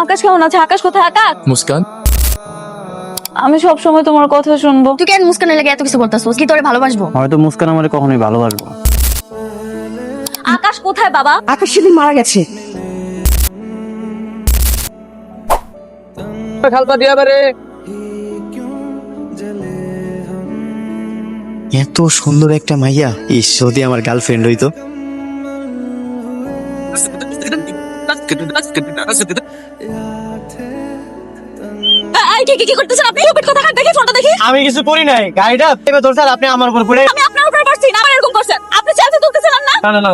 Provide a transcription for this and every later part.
আকাশ কেমন আছে? আকাশ কোথায়? আকাশ, মুস্কান, আমি সব সময় তোমার কথা শুনবো। তুই কেন মুস্কানের লাগে এত কিছু করতেছিস? কি তোরে ভালোবাসবো? হয়তো মুস্কান আমারে কখনোই ভালোবাসবো। আকাশ কোথায় বাবা? আকাশ সেদিন মারা গেছে। খালপা দিয়া বারে। এত সুন্দর একটা মাইয়া, ইস যদি আমার গার্লফ্রেন্ড হইতো। এই কি করতেছেন আপনি? স্টুপিড কথা কাট, দেখি ফোনটা দেখি। আমি কিছু করি নাই, গাড়িটা পেবে ধরছে আর আপনি আমার উপর পড়ে। আমি আপনার উপর পড়ছি না, আবার এরকম করছেন। আপনি সেলফি তুলতেছিলেন না? না না না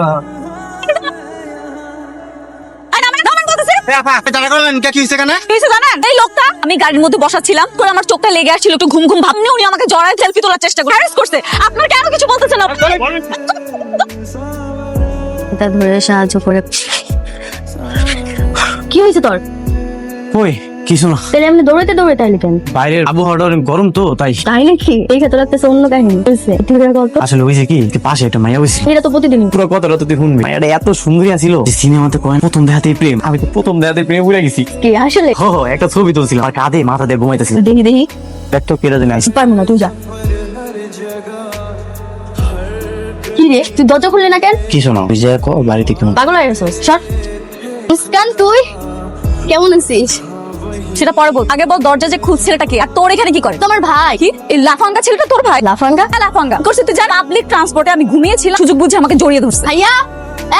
এই নামেন নামেন বলতেছি। আপনি টাকা করলেন কি হইছে কেন? কিছু জানেন, এই লোকটা আমি গাড়ির মধ্যে বসাচ্ছিলাম, করে আমার চোখটা লেগে আসছিল, একটু ঘুম ঘুম ভাবনি, উনি আমাকে জড়ায় সেলফি তোলার চেষ্টা করে হ্যারাস করছে। আপনার কেন কিছু বলতেছেন না? এটা ধরে সাহায্য করে। কি হয়েছে তোর? ওই কিছু না, তাহলে এমনি দৌড়াইতে আইলি কেন? বাইরের আবহাওয়াটা অনেক গরম তো তাই। তাই নাকি? এই ক্ষেত্রে লাগতেছে অন্য কাহিনী হয়েছে। ঠিক আছে গল্প। আসলে হয়েছে কি, পাশে একটা মাইয়া হয়েছে। এটা তো প্রতিদিনই। পুরো কথাটা তো তুই শুনবি। মাইয়াটা এত সুন্দরী ছিল, সিনেমাতে কয় প্রথম দেখাতেই প্রেম। আমি তো প্রথম দেখাতেই প্রেমে পড়ে গেছি। কি আসলে? হো হো, একটা ছবি তুলছিলাম আর কাঁধে মাথা দিয়ে ঘুমাইতেছিল। দেখি একটা কেটে দিন আইসি। পারবো না, তুই যা। কি রে, তুই দরজা খুললি না কেন? কি শোনো, তুই যে বাড়িতে কেমন? পাগল হয়ে গেছিস? সর। মুস্কান তুই কেমন আছিস? সেটা পরে বল, আগে বল দরজা যে খুলছে সেটা কি? আর তোর এখানে কি করে? তোমার ভাই। কি এই লাফাঙ্গা ছেলেটা তোর ভাই? লাফাঙ্গা? হ্যাঁ, লাফাঙ্গা করছিস তুই। জান পাবলিক ট্রান্সপোর্টে আমি ঘুমিয়েছিলাম, সুযোগ বুঝে আমাকে জড়িয়ে ধরছে। ভাইয়া,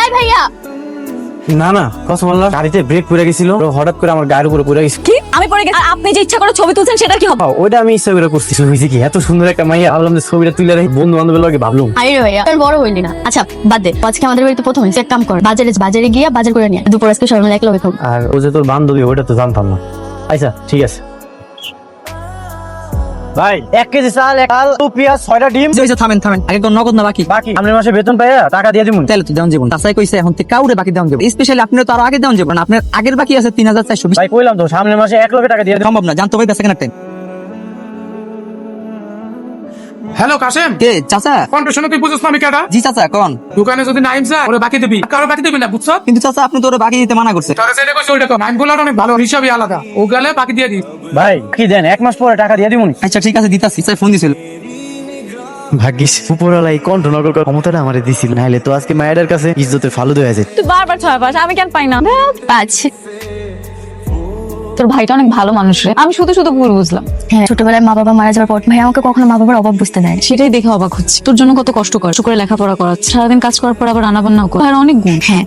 এই ভাইয়া। না না কসম আল্লাহ, গাড়িতে ব্রেক পড়ে গেছিল, তো হঠাৎ করে আমার গায়ের উপরে পড়ে গেছে। কি আমি পড়ে গেছি? আর আপনি যে ইচ্ছা করে ছবি তুলছেন সেটা কি হবে? ওইটা আমি ইচ্ছা করে করছি। হয়েছে কি, এত সুন্দর একটা মাইয়া, ভাবলাম যে ছবিটা তুলে রাখি, বন্ধু বান্ধবের লগে ভাবলাম। আরে ভাইয়া, তোর বড় হইলি না। আচ্ছা বাদ দে, আজকে আমাদের বাড়িতে প্রথম হয়েছে। এক কাম কর, বাজারে গিয়া বাজার করে নিয়ে আয়। দুপুর আজকে সবাই মিলে একলগে খাবো। আর ও যে তোর বান্ধবী, ওইটা তো জানতাম না। আচ্ছা ঠিক আছে ভাই, 1 কেজি চাল, 1 ডাল, 2 পেঁয়াজ, 6টা ডিম। থামেন আগে কোন নগদ না বাকি? বাকি সামনের মাসে বেতন পাইয়া টাকা দিয়ে দিমু। তাহলে তো দেওয়ান যাবো। তাছাড়া কইছে এখন থেকে কাউরে বাকি দেওয়ান যাবো। স্পেশালি আপনার তো আরো আগে দেওয়ান যাবো না। আপনার আগের বাকি আছে 3420। ভাই কইলাম তো সামনের মাসে 1 লক্ষ টাকা দিয়ে দিমু। সম্ভব না, জানতো ভাই বেচা কেনার টাইম। হ্যালো কাশেম, কে চাচা? কন্ট্রাকশনে তুই বুঝছ না আমি কেডা? জি চাচা কোন? দোকানে যদি নাইম যা ওরে বাকি দিবি, কারো বাকি দিবি না, বুঝছ? কিন্তু চাচা আপনি তো ওরা বাকি দিতে মানা করছে। তোরে যেটা কইছ ওইটা কর। নাইম গুলো অনেক ভালো, হিসাবই আলাদা। ও গেলে বাকি দিয়ে দিস। ভাই কি দেন, 1 মাস পরে টাকা দিয়ে দিমু। আচ্ছা ঠিক আছে, দিতাছি। স্যার ফোন দিছিল। ভাগ্যিস উপরওয়ালা এই কন্ট্রোল করার ক্ষমতাটা আমারে দিছিল, নাইলে তো আজকে মায়ের কাছে ইজ্জতের ফালুদা হয়ে যেত। তুই বারবার ছয় পাস, আমি কেন পাই না? আচ্ছা তোর ভাইটা অনেক ভালো মানুষ রে, আমি শুধু শুধু ভুল বুঝলাম। হ্যাঁ, ছোটবেলায় মা বাবা মারা যাওয়ার পর ভাই আমাকে কখনো মা বাবার অভাব বুঝতে দেয়। সেটাই দেখে অবাক হচ্ছে, তোর জন্য কত কষ্ট করে লেখাপড়া করাচ্ছে, সারাদিন কাজ করার পর আবার রান্না বান্নাও করে। আর অনেক গুণ। হ্যাঁ,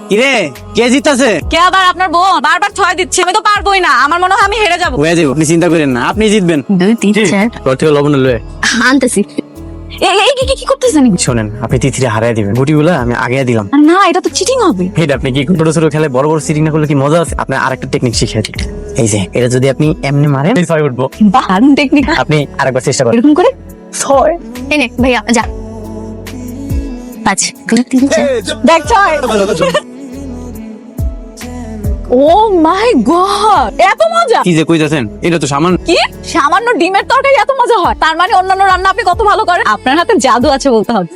কিরে কে জিতাছে? কে আবার? আপনার বোন বারবার ছয় দিচ্ছে, আমি তো পারবোই না। আমার মনে হয় আমি হেরে যাবো। হয়ে যাবো, আপনি চিন্তা করেন না, আপনি জিতবেন। 2 3 4 তোর থেকে লবণ লয়ে আনতেছি। এই কি করতেছেন? শোনেন, আপনি তিথিরে হারাই দিবেন, গুটিগুলা আমি আগে দিলাম। আর না, এটা তো চিটিং হবে। এটা আপনি কি ছোট ছোট খেলে বড় বড় সিটিং না করলে কি মজা আছে? আপনার আরেকটা টেকনিক শিখিয়ে দিই। এই যে এটা যদি আপনি এমনি মারেন, ছয় উঠবো। বাহ, দারুণ টেকনিক। আপনি আরেকবার চেষ্টা করেন। এরকম করে ছয়। এই নে ভাইয়া যা। 5 2 3 4। দেখ ছয়। ও মাই গড, এত মজা! কি যে কইতাছেন, এটা তো সামান্য। কি সামান্য ডিমের তরকারি এত মজা হয়? তার মানে অন্যান্য রান্না আপনি কত ভালো করেন। আপনার হাতে জাদু আছে বলতে হবে।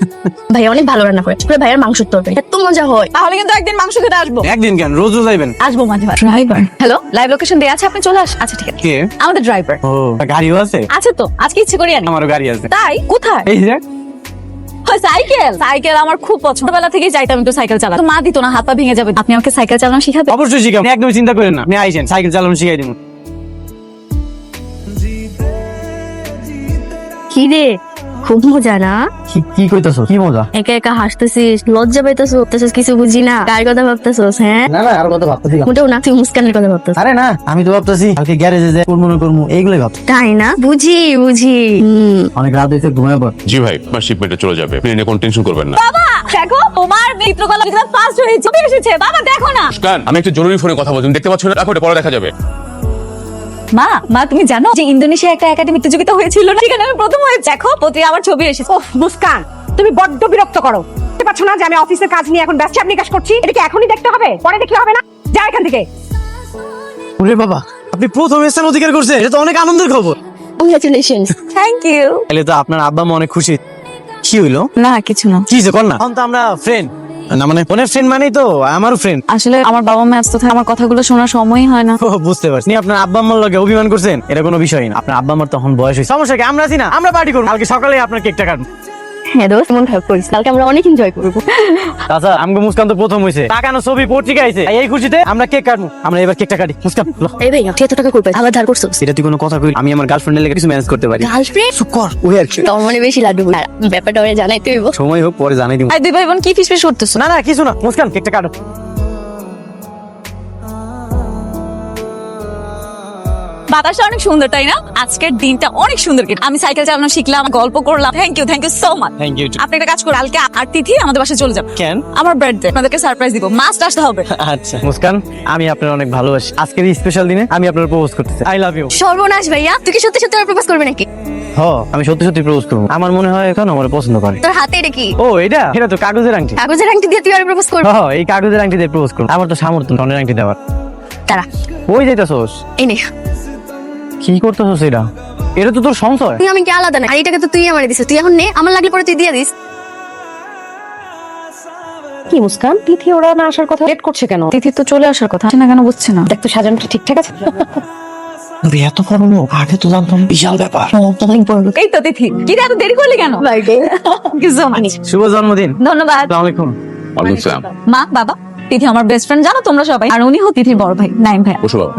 ভাইয়া অনেক ভালো রান্না করে। পুরো ভাইয়ার মাংসের তরকারি এত মজা হয়। তাহলে কিন্তু একদিন মাংস খেতে আসবো। একদিন কেন, রোজ রোজ আইবেন। আসবো মাঝে মাঝে। ড্রাইভার, হ্যালো, লাইভ লোকেশন দেয়া আছে, আপনি চলে আস। আচ্ছা ঠিক আছে, কে? আমাদের ড্রাইভার ও গাড়িও আছে? আছে তো, আজকে ইচ্ছে করি আনি। আমারও গাড়ি আছে। তাই? কোথায়? এই যে সাইকেল আমার খুব পছন্দ। ছোটবেলা থেকেই চাইতাম একটু সাইকেল চালাতে, তো মা দিত না, হাত পা ভেঙে যাবে। আপনি আমাকে সাইকেল চালানো শিখাবেন? অবশ্যই শিখাবো, আপনি একদমই চিন্তা করেন না। আপনি আইসেন, সাইকেল চালানো শিখাই দিব। কি রে, খুব মজা না? কি কইতাছো? কি মজা? একা একা হাসতেছিস, লজ্জা পাইতেছিস, কিছু বুঝি না। কার কথা ভাবতেছিস? হ্যাঁ না না, আর কথা ভাবতেছি না। মোটেও না, তুই মুস্কানের কথা ভাবতেছিস। আরে না, আমি তো ভাবতেছি কালকে গ্যারেজে যে করবো এইগুলোই ভাবছি। তাই না? বুঝি অনেক রাত হয়েছে, ঘুমায় পর। জি ভাই, আপনার শিপমেন্টে চলে যাবে, আপনি নিয়ে কোনো টেনশন করবেন না। বাবা দেখো, তোমার চিত্রকলা এক্সাম ফার্স্ট হয়েছে, ছবি এসেছে। বাবা দেখো না। মুস্কান, আমি একটা জরুরি ফোনে কথা বলছি, দেখতে পাচ্ছ না? রাখো, এটা পরে দেখা যাবে। মা তুমি জানো যে ইন্দোনেশিয়া একটা একাডেমি প্রতিযোগিতা হয়েছিল না, সেখানে আমি প্রথম হয়েছি। দেখো পত্রিকা আমার ছবি এসেছে। ওহ মুস্কান, তুমি বড্ড বিরক্ত করো। বুঝতে পারছো না যে আমি অফিসের কাজ নিয়ে এখন ব্যস্ত নিকাশ করছি? এটা কি এখনই দেখতে হবে? পরে দেখলে হবে না? যা এখান থেকে। ওরে বাবা, আপনি প্রথম স্থান অধিকার করছে, এটা তো অনেক আনন্দের খবর। কংগ্রাচুলেশনস। Thank you. তাহলে তো আপনার আব্বা মা অনেক খুশি। কি হইলো? না কিছু না। কি যে কর না, এখন তো আমরা ফ্রেন্ড। না মানে ফোনের ফ্রেন্ড মানেই তো আমারও ফ্রেন্ড। আসলে আমার বাবা মা ব্যস্ত থাকে, আমার কথাগুলো শোনার সময়ই হয় না। ও বুঝতে পারছি। আপনি আপনার আব্বা আম্মার লগে অভিমান করছেন, এটা কোনো বিষয় না। আপনার আব্বা আম্মার তখন বয়স হয়েছে, সমস্যা কি? আমরা আছি না, আমরা পার্টি করবো। কালকে সকালে আপনার কেকটা কাটবো। হ্যাঁ দোস্ত, মন খারাপ করিস, কালকে আমরা অনেক এনজয় করবো। তাছাড়া আমগো মুস্কান তো প্রথম হয়েছে, তাকানো ছবি পত্রিকা আইছে, এই খুশিতে আমরা কেক কাটবো। আমরা এবার কেকটা কাটি। মুস্কান ল। এই ভাইয়া, তুই এত টাকা করবে আবার ধার করছো? এটা তুই কোনো কথা কই? আমি আমার গার্লফ্রেন্ডের লেগে কিছু ম্যানেজ করতে পারি। গার্লফ্রেন্ড কর ওই আর কি। তোর মনে বেশি লাড্ডু না, ব্যাপারটা ওরে জানাই তুই। সময় হোক, পরে জানাই দিব। এই দুই ভাই বোন কি ফিসফিস করতেছো? না না কিছু না, মুস্কান কেকটা কাটো। বাতাসটা অনেক সুন্দর, তাই না? আজকের দিনটা অনেক সুন্দর। আমি সাইকেল চালানো শিখলাম, গল্প করলাম। Thank you so much. Thank you. আপনি একটা কাজ করুন, কালকে আর তিথি আমাদের বাসায় চলে যাবে। কেন? আমার বার্থডে, আপনাদেরকে সারপ্রাইজ দিব, মাস্ট আসতে হবে। আচ্ছা মুস্কান, আমি আপনার অনেক ভালোবাসি। আজকের এই স্পেশাল দিনে আমি আপনার প্রপোজ করতেছি। I love you. সর্বনাশ ভাইয়া, তুই কি সত্যি সত্যি প্রপোজ করবি নাকি? আমি সত্যি সত্যি প্রপোজ করবো। আমার মনে হয় এখন আমার পছন্দ করে। তোর হাতে এটা কি? ও এটা এটা তো কাগজের আংটি। কাগজের আংটি দিয়ে তুই আর প্রপোজ করবি? এই কাগজের আংটি দিয়ে প্রপোজ করবো। আমার তো সামর্থ্য ধনের আংটি দেওয়ার। তারা ওই যাইতাছস, এই নে। কি করতেছস? এটা এটা তো তোর সংশয়। তুই আমি কি আলাদা না? আর এটাকে তো তুই আমারে দিছিস, তুই এখন নে, আমার লাগলে পরে তুই দিয়ে দিস। কি মুস্কান, তিথি ওরা না আসার কথা, লেট করছে কেন? তিথি তো চলে আসার কথা, আসে না কেন বুঝছি না। দেখ তো সাজানোটা ঠিকঠাক আছে? এত বড় লোক, আগে তো জানতাম, বিশাল ব্যাপার। এই তো তিথি, কি রে এত দেরি করলি কেন? Thank you so much. শুভ জন্মদিন। ধন্যবাদ। আসসালামু আলাইকুম। ওয়ালাইকুম আসসালাম। মা বাবা, তিথি আমার বেস্ট ফ্রেন্ড, জানো তোমরা সবাই। আর উনি হচ্ছে তিথির বড় ভাই নাইম ভাই। বসো বাবা।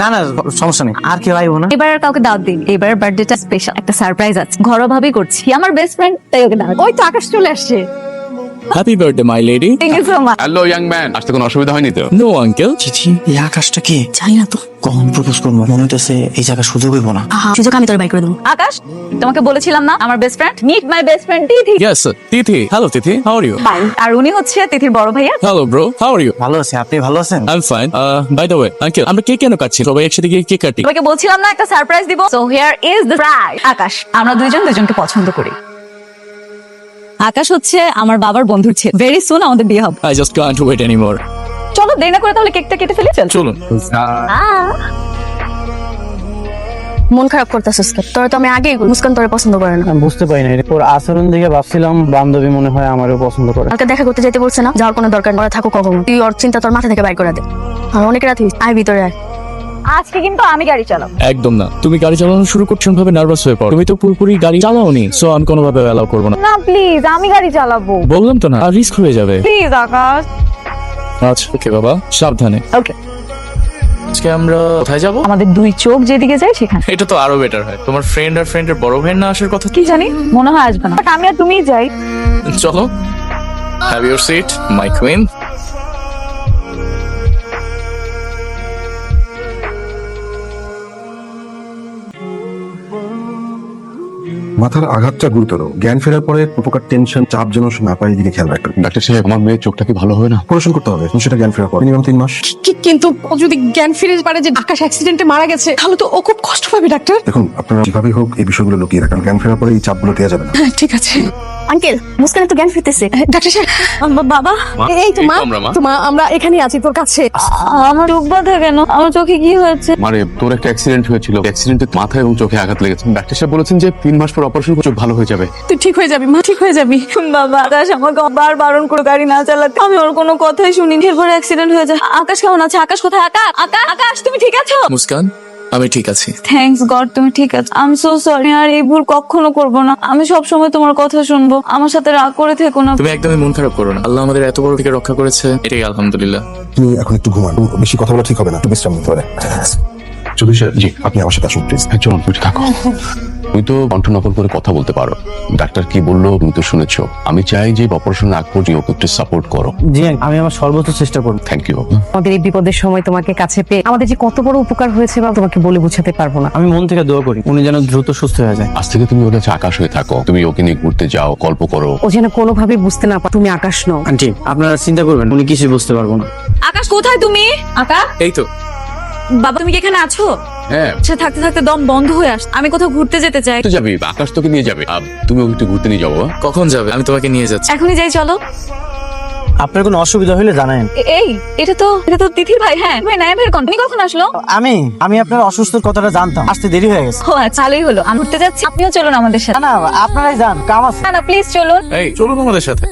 না না সমস্যা নেই, আর কেউ আইবো না। এবার আর কাউকে দাওয়াত দিন, এবার বার্থডেটা স্পেশাল, একটা সারপ্রাইজ আছে, ঘরোয়া ভাবেই করছি। আমার বেস্ট ফ্রেন্ড, তাই ওকে দাওয়াত। ওই তো আকাশ চলে আসছে। Happy birthday my lady. Thank you so much. Hello young man, আসতে কোনো অসুবিধা হয়নি তো? No uncle. চিঠি, এই আকাশটা কি? জানি না তো, কখন প্রপোজ করবো? মনে হইতেছে এই জায়গা সুযোগ হইব না। সুযোগ আমি তোর বাই করে দেবো। আকাশ, তোমাকে বলেছিলাম না আমার best friend, meet my best friend Tithi. Yes Tithi. Hello Tithi, how are you? আর উনি হচ্ছে তিথির বড় ভাইয়া। Hello bro, how are you? ভালো আছি, আপনি ভালো আছেন? I am fine. By the way uncle, আমরা কেক কেন কাটছি? সবাই একসাথে গিয়ে কেক কাটি। তোমাকে বলছিলাম না একটা সারপ্রাইজ দিব। So here is the surprise. Akash, আমরা দুজনকে পছন্দ করি। আকাশ হচ্ছে আমার বাবার বন্ধুর ছেলে। ভেরি সুন আমাদের বিয়ে হবে। I just can't wait anymore. চলো দেরি না করে তাহলে কেকটা কেটে ফেলি। চল। চলুন। মন খারাপ করতেছিস কেন? তোর তো আমি আগেই মুস্কান তোরে পছন্দ করে না। আমি বুঝতে পারি না, ওর আচরণ দেখে ভাবছিলাম বান্ধবী মনে হয় আমারও পছন্দ করে। কালকে দেখা করতে যেতে বলছে না, যাওয়ার কোনো দরকার নেই, থাকো কখন। তুই ওর চিন্তা তোর মাথা থেকে বাইর করে দে। আর অনেক রাত হয়েছে, আয় ভিতরে আয়। আজকে কিন্তু আমি গাড়ি চালাবো। একদম না, তুমি গাড়ি চালানো শুরু করছো ভাবে নার্ভাস হয়ে পড়ো। তুমি তো পুরোপুরি গাড়ি চালাওনি, সো আমি কোনোভাবে অ্যালাউ করবো না। না প্লিজ, আমি গাড়ি চালাবো। বললাম তো না, আর রিস্ক হয়ে যাবে। প্লিজ আকাশ। আচ্ছা ওকে বাবা, সাবধানে। ওকে। আজকে আমরা কোথায় যাব? আমাদের দুই চোখ যেদিকে যায় সেখানে। এটা তো আরো বেটার হয়। তোমার ফ্রেন্ড আর ফ্রেন্ডের বড় ভাইয়ের না আসার কথা। কি জানি, মনে হয় আসবে না, বাট আমি আর তুমিই যাই। চলো, have your seat my queen. মাথার আঘাতটা গুরুতর, জ্ঞান ফেরার পরে উপকার টেনশন চাপ যেন না পায়, দিকে খেয়াল রাখবেন। ডাক্তার সাহেব, আমার মেয়ের চোখটা কি ভালো হয় না? অপারেশন করতে হবে, সেটা জ্ঞান ফেরার পর মিনিমাম 3 মাস। কিন্তু ও যদি জ্ঞান ফিরে পারে যে আকাশ অ্যাক্সিডেন্টে মারা গেছে, তাহলে তো ও খুব কষ্ট পাবে ডাক্তার। দেখুন, আপনারা যেভাবে হোক এই বিষয়গুলো লুকিয়ে রাখেন, জ্ঞান ফেরার পরে এই চাপগুলো দেওয়া যাবে না। ঠিক আছে আঙ্কেল, মুস্কান তো জ্ঞান ফিরতেছে। ডাক্তার সাহেব। বাবা, এই তো মা, আমরা মা। তো মা আমরা এখানেই আছি তোর কাছে। আমার চোখ বাঁধা কেন? আমার চোখে কি হয়েছে? মানে তোর একটা অ্যাক্সিডেন্ট হয়েছিল, অ্যাক্সিডেন্টে মাথায় এবং চোখে আঘাত লেগেছে। ডাক্তার সাহেব বলেছেন যে 3 মাস পর অপারেশন করে চোখ ভালো হয়ে যাবে। তুই ঠিক হয়ে যাবি মা, ঠিক হয়ে যাবি। বাবা, আকাশ আমাকে বার বারণ করে গাড়ি না চালাতে। আমি ওর কোনো কথাই শুনিনি, এরপরে অ্যাক্সিডেন্ট হয়ে যায়। আকাশ কেমন আছে? আকাশ কোথায়? আকাশ তুমি ঠিক আছো? মুস্কান, আমি ঠিক আছি। থ্যাঙ্কস গড তুমি ঠিক আছো। I am so sorry. আর এই ভুল কখনো করবো না। আমি সব সময় তোমার কথা শুনবো। আমার সাথে রাগ করে থেকো না। তুমি একদমই মন খারাপ করো না। আল্লাহ আমাদের এত বড় থেকে রক্ষা করেছে, এটাই আলহামদুলিল্লাহ। তুমি এখন একটু ঘুমান, বেশি কথা বলা ঠিক হবে না, একটু বিশ্রাম নিতে পারে। চৌধুরী সাহেব, জি আপনি আমার সাথে আসুন প্লিজ। চলুন, তুই থাকো। তুমি তো কণ্ঠ নকল করে কথা বলতে পারো। ডাক্তার কি বললো তুমি তো শুনেছো। আমি চাই যে অপারেশন আগ পর্যন্ত ওকে একটু সাপোর্ট করো। জি আমি আমার সর্বোচ্চ চেষ্টা করব। Thank you. আমাদের এই বিপদের সময় তোমাকে কাছে পেয়ে আমাদের যে কত বড় উপকার হয়েছে বা তোমাকে বলে বোঝাতে পারবো না। আমি মন থেকে দোয়া করি উনি যেন দ্রুত সুস্থ হয়ে যায়। আজ থেকে তুমি ওর কাছে আকাশ হয়ে থাকো। তুমি ওকে নিয়ে ঘুরতে যাও, গল্প করো। ও যেন কোনোভাবে বুঝতে না পারে তুমি আকাশ নও। আন্টি আপনারা চিন্তা করবেন, উনি কিছুই বুঝতে পারবো না। আকাশ কোথায় তুমি? আকাশ, এই তো। বাবা তুমি কি এখানে আছো? হ্যাঁ, আচ্ছা, থাকতে থাকতে দম বন্ধ হয়ে আস। আমি কোথাও ঘুরতে যেতে চাই। তো যাবি, আকাশ তোকে নিয়ে যাবে। তুমি ওকে একটু ঘুরতে নিয়ে যাবো। কখন যাবে? আমি তোমাকে নিয়ে যাচ্ছি। এখনই যাই, চলো। আপনার কোনো অসুবিধা হলে জানায়েন। এই এটা তো তিথির ভাই। হ্যাঁ ভাই, নাই ভাই কোন কখন আসলো? আমি আপনার অসুস্থর কথাটা জানতাম, আসতে দেরি হয়ে গেছে। ও আচ্ছা, ভালোই হলো। আমি ঘুরতে যাচ্ছি, আপনিও চলুন আমাদের সাথে। না না আপনারাই যান, কাম আছে। না প্লিজ চলুন। এই চলুন আমাদের সাথে।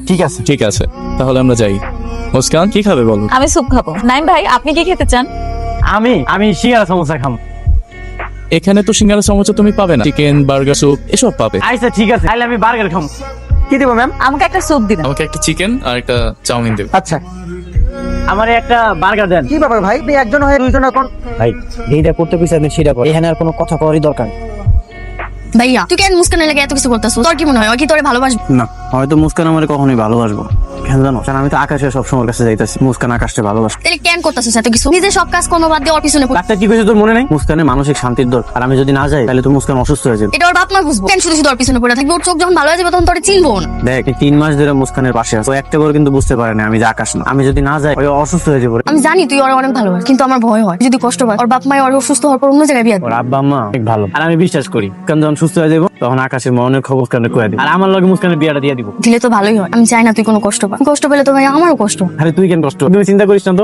ঠিক আছে। ঠিক আছে, তাহলে আমরা যাই। মুস্কান কি খাবে বলো? আমি স্যুপ খাবো। নাইম ভাই আপনি কি খেতে চান? আমি সিঙ্গারা সমোসা খাম। এখানে তো সিঙ্গারা সমোসা তুমি পাবে না, চিকেন বার্গার স্যুপ এসব পাবে। আচ্ছা ঠিক আছে, তাহলে আমি বার্গার খাম। কি দিব ম্যাম? আমাকে একটা স্যুপ দিবেন। আমাকে একটা চিকেন আর একটা চাউমিন দেবে। আচ্ছা আমারে একটা বার্গার দেন। কি ব্যাপার ভাই, একজন হয়ে দুইজন এখন? ভাই যেটা করতে পিছে আপনি সেটা করেন, এখানে আর কোনো কথা করারই দরকার নেই। ভাইয়া তুই কেন মুস্কানের লাগে এত কিছু করতেছ? তোর কি মনে হয় ও কি তোরে ভালোবাসবে? না, হয়তো মুস্কান আমারে কখনোই ভালোবাসবো কেন জানো? কারণ আমি তো আকাশে সবসময় ওর কাছে যাইতেছি, মুস্কান আকাশকে ভালোবাসে। তাহলে কেন করতেছিস এত কিছু? নিজে সব কাজ কোনো বাদ দিয়ে ওর পিছনে পড়ে। ডাক্তার কি কইছে তোর মনে নেই? মুস্কানের মানসিক শান্তির দরকার, আর আমি যদি না যাই তাহলে তো মুস্কান অসুস্থ হয়ে যাবে। এটা ওর বাপ মা বুঝবো কেন শুধু শুধু ওর পিছনে পড়ে থাকবে? ওর চোখ যখন ভালো হয়ে যাবে তখন তোরে চিনবো না। দেখ, এই 3 মাস ধরে মুস্কানের পাশে আছে, ও একটা বার কিন্তু বুঝতে পারে না আমি যে আকাশ না। আমি যদি না যাই ও অসুস্থ হয়ে যাবে। আমি জানি তুই ওর অনেক ভালোবাসিস, কিন্তু আমার ভয় হয় যদি কষ্ট পায় ওর বাপ মা ওর অসুস্থ হওয়ার পর অন্য জায়গায় বিয়ে ওর দেবে। আব্বা আম্মা অনেক ভালো, আর আমি বিশ্বাস করি কারণ যখন সুস্থ হয়ে যাবো তখন আকাশের মনের খবর মুস্কানের কয়ে দিব, আর আমার লগে মুস্কানের বিয়েটা দিয়ে দিব। দিলে তো ভালোই হয়, আমি চাই না তুই কোনো কষ্ট পা। কষ্ট পেলে তো ভাই আমারও কষ্ট। আরে তুই কেন কষ্ট, তুমি চিন্তা করিস না তো।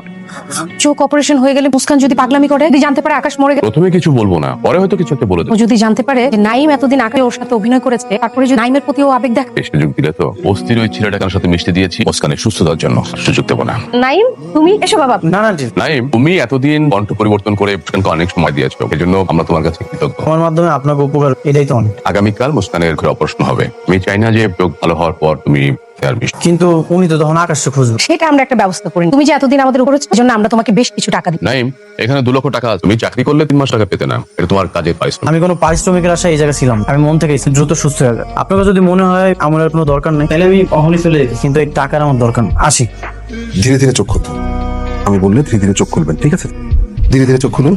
চোখ অপারেশন হয়ে গেলে মুস্কান যদি পাগলামি করে, যদি জানতে পারে আকাশ মরে গেছে, প্রথমে কিছু বলবো না, পরে হয়তো কিছু একটা বলে ও দেবো। যদি জানতে পারে যে নাইম এতদিন আগে ওর সাথে অভিনয় করেছে, তারপরে যদি নাইমের প্রতি ও আবেগ দেখ। এই সুযোগ দিলে তো অস্থির ওই ছেলেটার সাথে মিশতে দিয়েছি মুস্কানের সুস্থতার জন্য, সুযোগ দেবো না। নাইম তুমি এসো বাবা। না না জি, নাইম, তুমি এতদিন কণ্ঠ পরিবর্তন করে মুস্কানকে অনেক সময় দিয়েছো, এই জন্য আমরা তোমার কাছে কৃতজ্ঞ। আমার মাধ্যমে আপনাকে উপকার, এটাই তো অনেক। আগামীকাল মুস্কানের ঘরে অপারেশন হবে, আমি চাই না যে রোগ ভালো হওয়ার পর তুমি আর মিশতে। কিন্তু উনি তো তখন আকাশকে খুঁজবে। সেটা আমরা একটা ব্যবস্থা করি। তুমি যে এতদিন আমাদের উপর জন্য আমরা তোমাকে বেশ কিছু টাকা দিই। নাইম, এখানে 2 লক্ষ টাকা আছে, তুমি চাকরি করলে 3 মাস টাকা পেতে না, এটা তোমার কাজের পারিশ্রমিক। আমি কোনো পারিশ্রমিকের আশায় এই জায়গায় ছিলাম, আমি মন থেকে দ্রুত সুস্থ হয়ে যাই। আপনাকে যদি মনে হয় আমার আর কোনো দরকার নেই তাহলে আমি অহনি চলে যেতে, কিন্তু এই টাকার আমার দরকার নেই। আসি। ধীরে ধীরে চোখ খুলুন, আমি বললে ধীরে ধীরে চোখ খুলবেন, ঠিক আছে? ধীরে ধীরে চোখ খুলুন।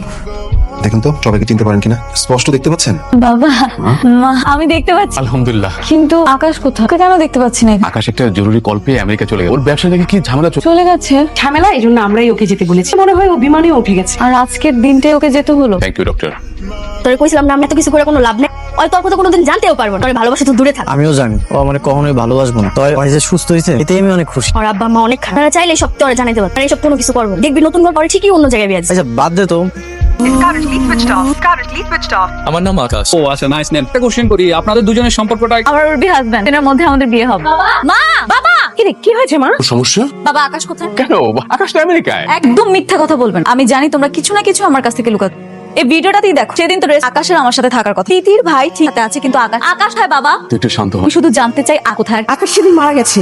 দেখুন তো সবাইকে চিনতে পারেন কিনা, স্পষ্ট দেখতে পাচ্ছেন? বাবা মা আমি দেখতে পাচ্ছি, আলহামদুলিল্লাহ। কিন্তু আকাশ কোথায়? ওকে কেন দেখতে পাচ্ছি না? আকাশ একটা জরুরি কল পেয়ে আমেরিকা চলে গেছে, ওর ব্যবসা থেকে কি ঝামেলা চলছে। চলে গেছে। ঝামেলা, এই জন্য আমরাই ওকে যেতে বলেছি। মনে হয় ও বিমানে উঠে গেছে। আর আজকের দিনটাই ওকে যেতে হলো। Thank you doctor. তোরে কইছিলাম না আমি এত কিছু করে কোনো লাভ নেই। ওই তোর কথা কোনোদিন জানতেও পারবো না। তোর ভালোবাসা তো দূরে থাক। আমিও জানি ও মানে কখনোই ভালোবাসবো না, তাই ও যে সুস্থ হয়েছে এতে আমি অনেক খুশি। ওর আব্বা মা অনেক খারাপ, চাইলে সব তোরে জানাইতে পারবে। আর এইসব কোনো কিছু করবো দেখবি নতুন ঘর পরে ঠিকই অন্য জায়গায় বিয়ে দিবে। আচ্ছা বাদ দে তো। আমার নাম আকাশ। ও আচ্ছা, নাইস নেম। একটা কোশ্চেন করি, আপনাদের দুজনের সম্পর্কটা? আমার উর্বি হাজবেন্ড, এর মধ্যে আমাদের বিয়ে হবে। মা বাবা কি রে, কি হয়েছে মা? সমস্যা বাবা আকাশ কোথায়? কেন? আকাশ তো আমেরিকায়। একদম মিথ্যা কথা বলবেন। আমি জানি তোমরা কিছু না কিছু আমার কাছ থেকে লুকাচ্ছ। এই ভিডিওটাতেই দেখো, সেদিন তো আকাশের আমার সাথে থাকার কথা। তিতির ভাই ঠিক আছে, কিন্তু আকাশ হয় বাবা। তুই একটু শান্ত হ। আমি শুধু জানতে চাই কোথায় আকাশ সেদিন মারা গেছে।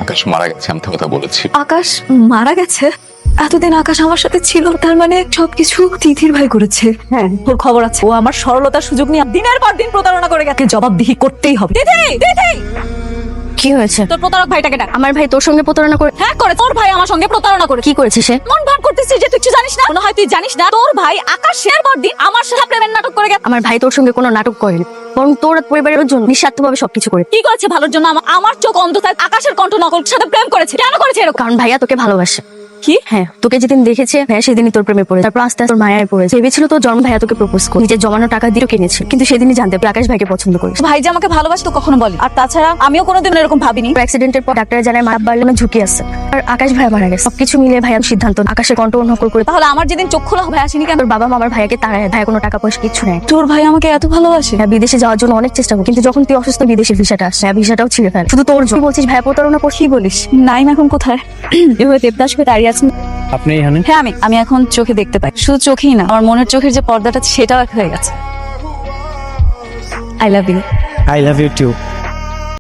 আকাশ মারা গেছে, আমি তো কথা বলেছি। আকাশ মারা গেছে? এতদিন আকাশ আমার সাথে ছিল, তার মানে সবকিছু তিথির ভাই করেছে। হ্যাঁ, ওর খবর আছে। ও আমার সরলতার সুযোগ নিয়ে দিনের পর দিন প্রতারণা করে গেছে। জবাবদিহি করতেই হবে। তিথি তিথি, কি হয়েছে? তোর প্রতারক ভাইটাকে ডাক। আমার ভাই তোর সঙ্গে প্রতারণা করে? হ্যাঁ করে। তোর ভাই আমার সঙ্গে প্রতারণা করে। কি করেছে সে? মন ভাব করতেছিস যে তুই কিছু জানিস না। মনে হয় তুই জানিস না তোর ভাই আকাশ শেয়ার পর দিন আমার সাথে প্রেমের নাটক করে গেছে। আমার ভাই তোর সঙ্গে কোনো নাটক করেনি, বরং তোর পরিবারের জন্য নিঃস্বার্থভাবে সবকিছু করে। কি করেছে ভালোর জন্য? আমার চোখ অন্ধ থাক আকাশের কণ্ঠ নকল সাথে প্রেম করেছে। কেন করেছে এরকম? কারণ ভাইয়া তোকে ভালোবাসে। কি? হ্যাঁ, তোকে যেদিন দেখেছে ভাইয়া সেদিনই তোর প্রেমে পড়ে, তারপর আস্তে আস্তে তোর মায়ায় পড়েছে। ভেবেছিল তোর জন্ম ভাইয়া তোকে প্রপোজ করে নিজের জমানো টাকা দিয়ে কিনেছে, কিন্তু সেদিনই জানতে পারে আকাশ ভাইকে পছন্দ করেছে। ভাই যে আমাকে ভালোবাসে তো কখনো বলি। আর তাছাড়া আমিও কোনোদিন এরকম ভাবিনি। অ্যাক্সিডেন্টের পর ডাক্তার জানায় মারা বাড়লে ঝুঁকি আছে, আর আকাশ ভাইয়া মারা গেছে। সবকিছু মিলে ভাইয়ার সিদ্ধান্ত আকাশের কণ্ঠ নকল করে। তাহলে আমার যেদিন চোখ খোলা হবে আসেনি কেন? তোর বাবা মা আমার ভাইয়াকে তাড়ায়, ভাইয়া কোনো টাকা পয়সা কিছু নেয়। তোর ভাই আমাকে এত ভালোবাসে? হ্যাঁ, বিদেশে যাওয়ার জন্য অনেক চেষ্টা করি, কিন্তু যখন তুই অসুস্থ বিদেশের ভিসাটা আসে, ভিসাটাও ছিঁড়ে ফেলে শুধু তোর জন্য। বলছিস ভাইয়া প্রতারণা করছি বলিস? নাইম এখন কোথায়? এভাবে দেবদাস হয়ে দাঁড়িয়ে আছেন। আপনি এখানে? হ্যাঁ আমি এখন চোখে দেখতে পাই। শুধু চোখেই না, আমার মনের চোখের যে পর্দাটা সেটাও এক হয়ে গেছে। I love you. I love you two.